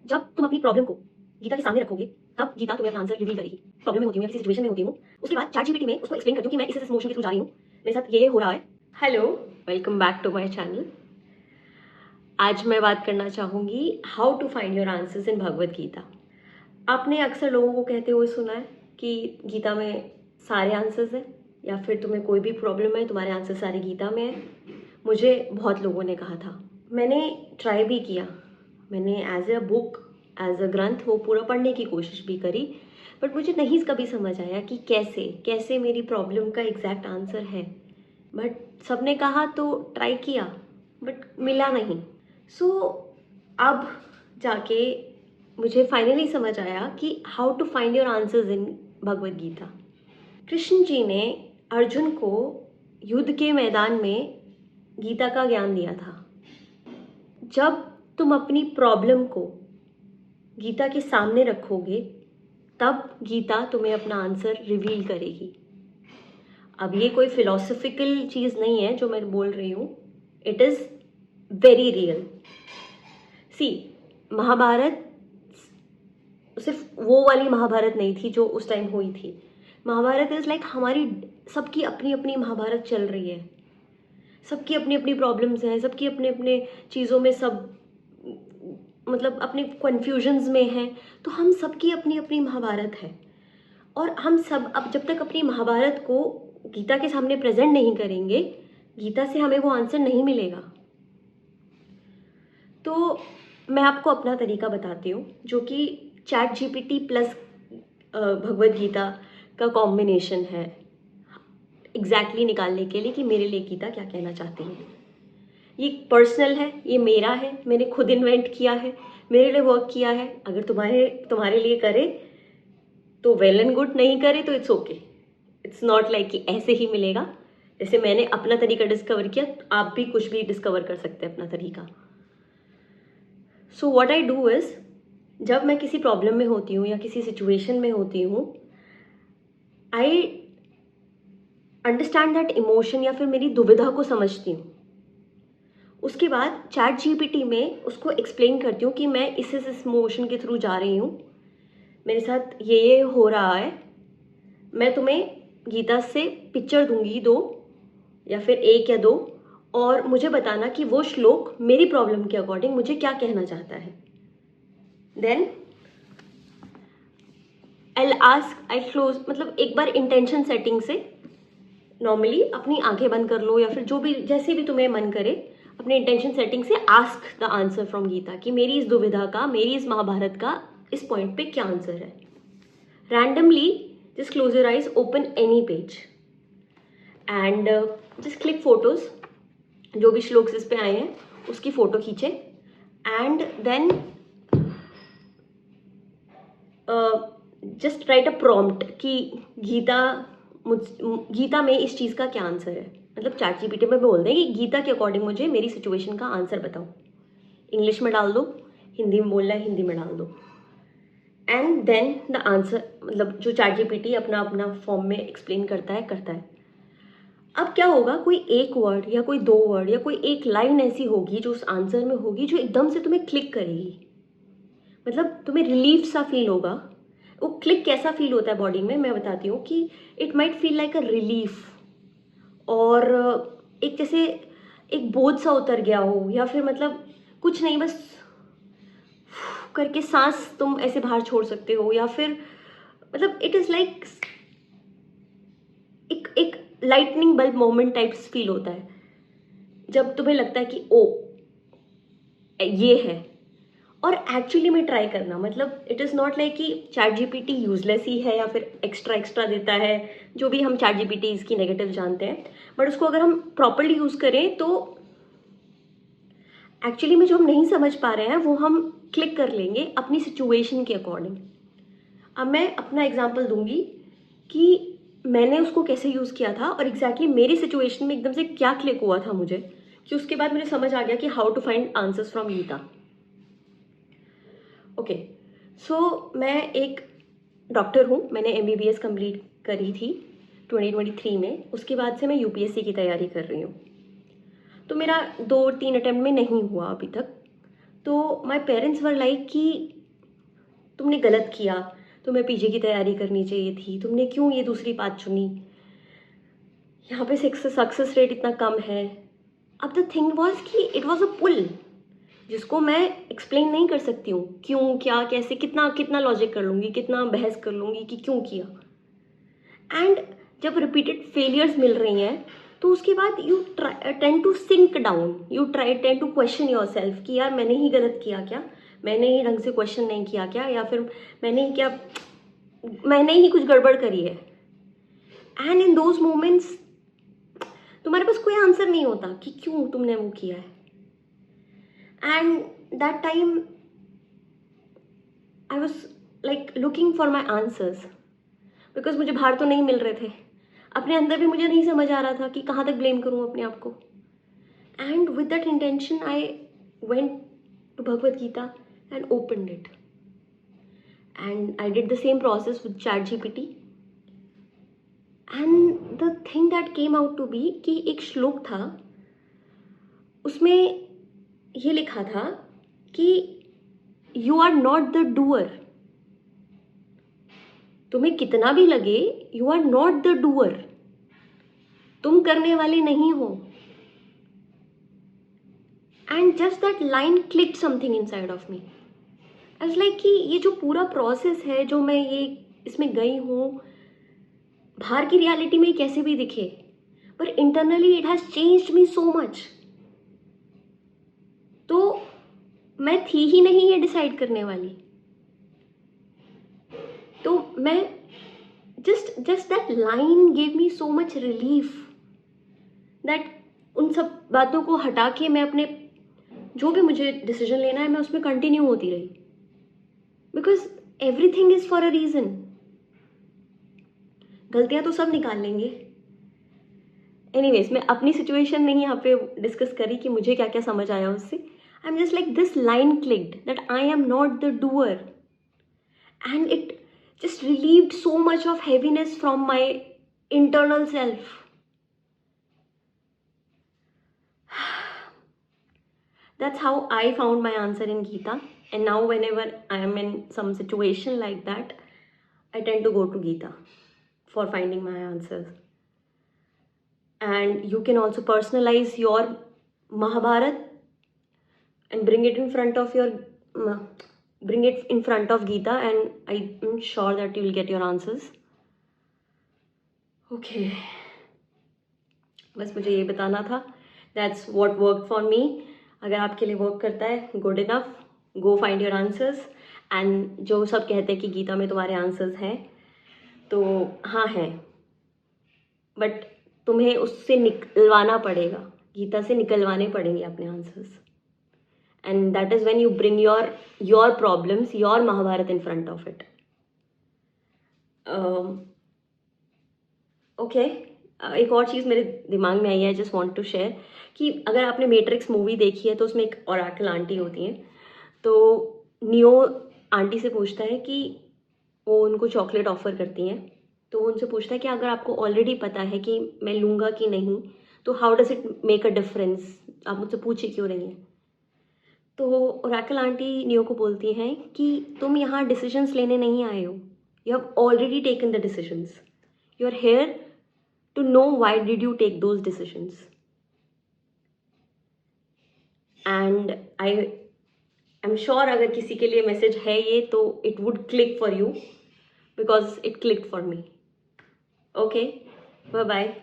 जब तुम अपनी प्रॉब्लम को गीता के सामने रखोगे, तब गीता तुम्हें अपना आंसर रिवील करेगी। प्रॉब्लम में होती हूँ या किसी सिचुएशन में होती हूँ, उसके बाद चैट जीपीटी में उसको एक्सप्लेन करती हूँ कि मैं इस इमोशन के थ्रू जा रही हूँ, मेरे साथ ये हो रहा है। Hello, welcome back to my channel. आज मैं बात करना चाहूँगी how to find your answers in Bhagavad Gita. आपने अक्सर लोगों को कहते हुए सुना है कि गीता में सारे आंसर्स हैं, या फिर तुम्हें कोई भी प्रॉब्लम है तुम्हारे आंसर सारे गीता में है। मुझे बहुत लोगों ने कहा था, मैंने ट्राई भी किया, मैंने as a book, as a ग्रंथ वो पूरा पढ़ने की कोशिश भी करी, बट मुझे नहीं कभी समझ आया कि कैसे कैसे मेरी प्रॉब्लम का एग्जैक्ट आंसर है। बट सबने कहा तो ट्राई किया, बट मिला नहीं। सो अब जाके मुझे फाइनली समझ आया कि how to find your answers in Bhagavad Gita. Krishna ji ने अर्जुन को युद्ध के मैदान में गीता का ज्ञान दिया था। जब तुम अपनी प्रॉब्लम को गीता के सामने रखोगे, तब गीता तुम्हें अपना आंसर रिवील करेगी। अब ये कोई फिलोसफिकल चीज़ नहीं है जो मैं बोल रही हूँ, इट इज़ वेरी रियल। सी, महाभारत सिर्फ वो वाली महाभारत नहीं थी जो उस टाइम हुई थी। महाभारत इज़ लाइक हमारी सबकी अपनी अपनी महाभारत चल रही है, सबकी अपनी अपनी प्रॉब्लम्स हैं, सबकी अपने अपने चीज़ों में सब मतलब अपने कन्फ्यूजन्स में हैं। तो हम सबकी अपनी अपनी महाभारत है, और हम सब अब जब तक अपनी महाभारत को गीता के सामने प्रेजेंट नहीं करेंगे, गीता से हमें वो आंसर नहीं मिलेगा। तो मैं आपको अपना तरीका बताती हूँ, जो कि chat GPT plus Bhagavad Gita का कॉम्बिनेशन है, एग्जैक्टली निकालने के लिए कि मेरे लिए गीता क्या कहना चाहती है। ये पर्सनल है, ये मेरा है, मैंने खुद इन्वेंट किया है, मेरे लिए वर्क किया है। अगर तुम्हारे लिए करे तो वेल एंड गुड, नहीं करे तो it's okay. It's not like कि ऐसे ही मिलेगा। जैसे मैंने अपना तरीका डिस्कवर किया, आप भी कुछ भी डिस्कवर कर सकते हैं अपना तरीका। So what I do is, जब मैं किसी प्रॉब्लम में होती हूँ या किसी सिचुएशन में होती हूँ, आई अंडरस्टैंड दैट इमोशन, या फिर मेरी दुविधा को समझती हूँ। उसके बाद चैट जीपीटी में उसको एक्सप्लेन करती हूँ कि मैं इस इमोशन के थ्रू जा रही हूँ, मेरे साथ ये हो रहा है। मैं तुम्हें गीता से पिक्चर दूंगी 2 या फिर 1 या 2, और मुझे बताना कि वो श्लोक मेरी प्रॉब्लम के अकॉर्डिंग मुझे क्या कहना चाहता है। देन आई क्लोज, मतलब एक बार इंटेंशन सेटिंग से नॉर्मली अपनी आंखें बंद कर लो, या फिर जो भी जैसे भी तुम्हें मन करे, अपने इंटेंशन सेटिंग से ask the answer from Gita कि मेरी इस दुविधा का, मेरी इस महाभारत का इस पॉइंट पे क्या आंसर है। Randomly just close your eyes, open any page and just click photos. जो भी श्लोक इस पे आए हैं उसकी फोटो खींचे, and then just write a prompt कि गीता में इस चीज़ का क्या आंसर है। मतलब चैट जीपीटी में बोल दें कि गीता के अकॉर्डिंग मुझे मेरी सिचुएशन का आंसर बताओ। इंग्लिश में डाल दो, हिंदी में बोलना है हिंदी में डाल दो, एंड देन द आंसर, मतलब जो चैट जीपीटी अपना अपना फॉर्म में एक्सप्लेन करता है। अब क्या होगा, कोई एक वर्ड या कोई 2 वर्ड या कोई एक लाइन ऐसी होगी जो उस आंसर में होगी, जो एकदम से तुम्हें क्लिक करेगी। मतलब तुम्हें रिलीफ सा फील होगा। वो क्लिक कैसा फील होता है बॉडी में, मैं बताती हूँ कि it might feel like a relief, और एक जैसे एक बोझ सा उतर गया हो, या फिर मतलब कुछ नहीं, बस करके सांस तुम ऐसे बाहर छोड़ सकते हो, या फिर मतलब इट इज़ लाइक एक lightning bulb moment types feel होता है, जब तुम्हें लगता है कि ओ ये है। और एक्चुअली में ट्राई करना, मतलब इट इज़ नॉट लाइक कि चैट जीपीटी यूजलेस ही है या फिर एक्स्ट्रा देता है, जो भी हम चैट जीपीटी इसकी नेगेटिव जानते हैं। बट उसको अगर हम प्रॉपरली यूज़ करें तो एक्चुअली में जो हम नहीं समझ पा रहे हैं वो हम क्लिक कर लेंगे अपनी सिचुएशन के अकॉर्डिंग। अब मैं अपना एग्जाम्पल दूंगी कि मैंने उसको कैसे यूज़ किया था, और एग्जैक्टली मेरी सिचुएशन में एकदम से क्या क्लिक हुआ था मुझे, कि उसके बाद मुझे समझ आ गया कि how to find answers from Gita. Okay, so मैं एक डॉक्टर हूँ, मैंने एमबीबीएस कंप्लीट करी थी 2023 में। उसके बाद से मैं यूपीएससी की तैयारी कर रही हूँ। तो मेरा 2-3 अटेम्प्ट में नहीं हुआ अभी तक। तो माई पेरेंट्स वर लाइक कि तुमने गलत किया, तुम्हें पीजी की तैयारी करनी चाहिए थी, तुमने क्यों ये दूसरी बात चुनी, यहाँ पे सक्सेस रेट इतना कम है। अब द थिंग वॉज कि इट वॉज अ पुल जिसको मैं एक्सप्लेन नहीं कर सकती हूँ, क्यों, क्या, कैसे, कितना कितना लॉजिक कर लूँगी, कितना बहस कर लूँगी कि क्यों किया। एंड जब रिपीटेड फेलियर्स मिल रही हैं तो उसके बाद you tend to sink down, you tend to question yourself कि यार मैंने ही गलत किया क्या, मैंने ही ढंग से क्वेश्चन नहीं किया क्या, या फिर मैंने ही कुछ गड़बड़ करी है। एंड इन दोज मोमेंट्स तुम्हारे पास कोई आंसर नहीं होता कि क्यों तुमने वो किया है। And that time I was like looking for my answers, because मुझे बाहर तो नहीं मिल रहे थे, अपने अंदर भी मुझे नहीं समझ आ रहा था कि कहाँ तक ब्लेम करूँ अपने आप को। And with that intention I went to Bhagavad Gita and opened it, and I did the same process with ChatGPT। And the thing that came out to be कि एक श्लोक था, उसमें ये लिखा था कि you are not the doer, तुम्हें कितना भी लगे, you are not the doer, तुम करने वाले नहीं हो। And just that line clicked something inside of me. As like कि ये जो पूरा प्रोसेस है, जो मैं ये इसमें गई हूँ, बाहर की रियलिटी में कैसे भी दिखे, पर internally it has changed me so much. तो मैं थी ही नहीं ये डिसाइड करने वाली, तो मैं just that line gave me so much relief that उन सब बातों को हटा के मैं अपने जो भी मुझे डिसीजन लेना है मैं उसमें कंटिन्यू होती रही, because everything is for a reason. गलतियां तो सब निकाल लेंगे। एनीवेज, मैं अपनी सिचुएशन नहीं यहाँ पे डिस्कस करी कि मुझे क्या क्या समझ आया उससे। I am just like this line clicked that I am not the doer, and it just relieved so much of heaviness from my internal self. That's how I found my answer in Gita, and now whenever I am in some situation like that, I tend to go to Gita for finding my answers. And you can also personalize your Mahabharat and bring it in front of Gita, and I am sure that you will get your answers. Okay, बस मुझे ये बताना था। That's what worked for me. अगर आपके लिए work करता है, good enough, go find your answers. And जो सब कहते हैं कि गीता में तुम्हारे आंसर्स हैं, तो हाँ हैं, बट तुम्हें उससे निकलवाना पड़ेगा, गीता से निकलवाने पड़ेंगे अपने answers. And that is when you bring your problems, your Mahabharat in front of it. Okay, एक और चीज़ मेरे दिमाग में आई है, जस्ट वांट टू शेयर, कि अगर आपने मैट्रिक्स मूवी देखी है तो उसमें एक ओरेकल आंटी होती हैं, तो नियो आंटी से पूछता है कि वो उनको चॉकलेट ऑफर करती हैं, तो वो उनसे पूछता है कि अगर आपको ऑलरेडी पता है कि मैं लूँगा कि नहीं, तो how does it make a difference, आप मुझसे पूछे क्यों रही हैं। तो ओरेकल आंटी नियो को बोलती हैं कि तुम यहाँ डिसीजंस लेने नहीं आए हो, you have already taken the decisions, you are here to know why did you take those decisions. And I am sure अगर किसी के लिए मैसेज है ये, तो it would click for you, because it clicked for me. Okay, bye bye.